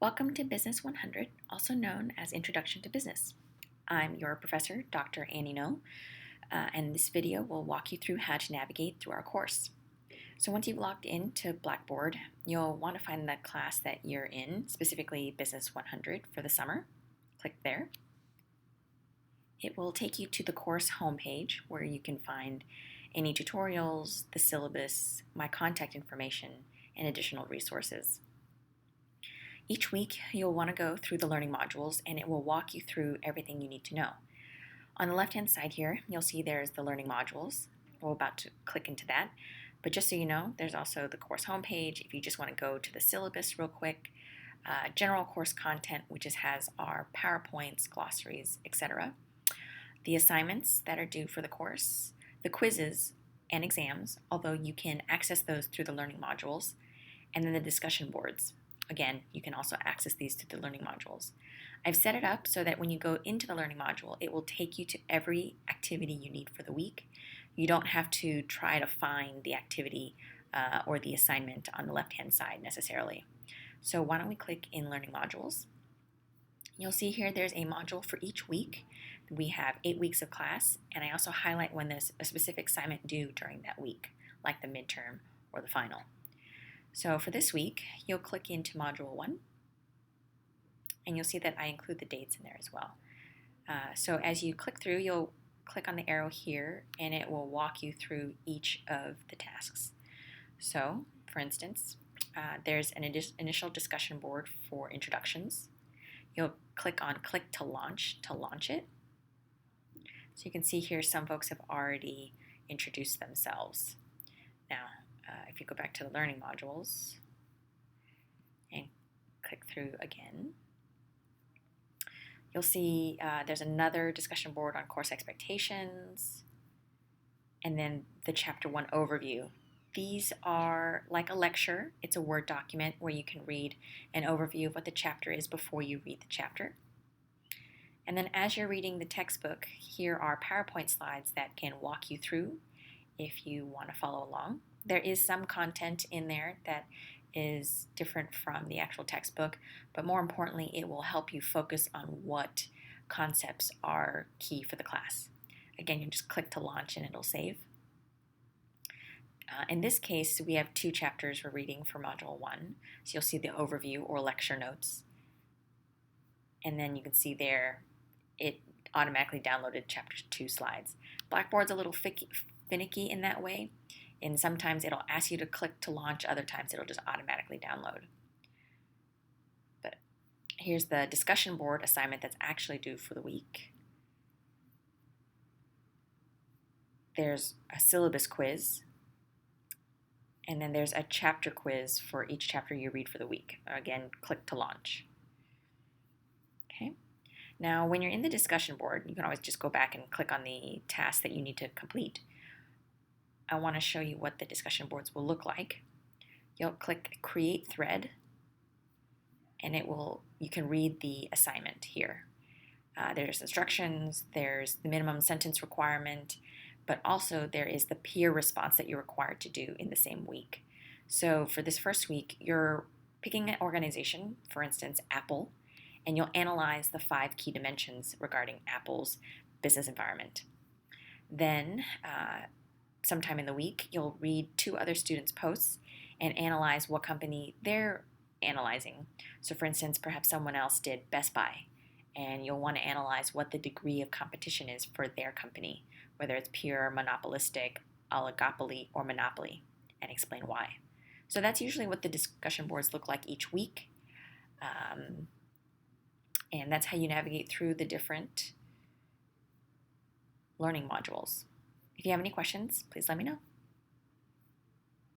Welcome to Business 100, also known as Introduction to Business. I'm your professor, Dr. Annie No, and this video will walk you through how to navigate through our course. So once you've logged into Blackboard, you'll want to find the class that you're in, specifically Business 100 for the summer. Click there. It will take you to the course homepage where you can find any tutorials, the syllabus, my contact information, and additional resources. Each week, you'll want to go through the learning modules and it will walk you through everything you need to know. On the left-hand side here, you'll see there's the learning modules. We're about to click into that, but just so you know, there's also the course homepage if you just want to go to the syllabus real quick, general course content, which has our PowerPoints, glossaries, etc., the assignments that are due for the course, the quizzes and exams, although you can access those through the learning modules, and then the discussion boards. Again, you can also access these through the learning modules. I've set it up so that when you go into the learning module, it will take you to every activity you need for the week. You don't have to try to find the activity or the assignment on the left-hand side necessarily. So why don't we click in learning modules? You'll see here there's a module for each week. We have 8 weeks of class, and I also highlight when there's a specific assignment due during that week, like the midterm or the final. So for this week, you'll click into Module 1, and you'll see that I include the dates in there as well. So as you click through, you'll click on the arrow here, and it will walk you through each of the tasks. So, for instance, there's an initial discussion board for introductions. You'll click on Click to launch it. So you can see here some folks have already introduced themselves. Now, if you go back to the learning modules and click through again, you'll see there's another discussion board on course expectations, and then the Chapter 1 overview. These are like a lecture. It's a Word document where you can read an overview of what the chapter is before you read the chapter. And then as you're reading the textbook, here are PowerPoint slides that can walk you through if you want to follow along. There is some content in there that is different from the actual textbook, but more importantly, it will help you focus on what concepts are key for the class. Again, you just click to launch and it'll save. In this case, we have 2 chapters we're reading for Module 1. So you'll see the overview or lecture notes. And then you can see there, it automatically downloaded Chapter 2 slides. Blackboard's a little finicky in that way. And sometimes it'll ask you to click to launch, other times it'll just automatically download. But here's the discussion board assignment that's actually due for the week. There's a syllabus quiz, and then there's a chapter quiz for each chapter you read for the week. Again, click to launch. Okay. Now, when you're in the discussion board, you can always just go back and click on the task that you need to complete. I want to show you what the discussion boards will look like. You'll click Create Thread, and you can read the assignment here. There's instructions, there's the minimum sentence requirement, but also there is the peer response that you're required to do in the same week. So for this first week, you're picking an organization, for instance, Apple, and you'll analyze the 5 key dimensions regarding Apple's business environment. Then, sometime in the week, you'll read 2 other students' posts and analyze what company they're analyzing. So for instance, perhaps someone else did Best Buy, and you'll want to analyze what the degree of competition is for their company, whether it's pure, monopolistic, oligopoly, or monopoly, and explain why. So that's usually what the discussion boards look like each week. And that's how you navigate through the different learning modules. If you have any questions, please let me know.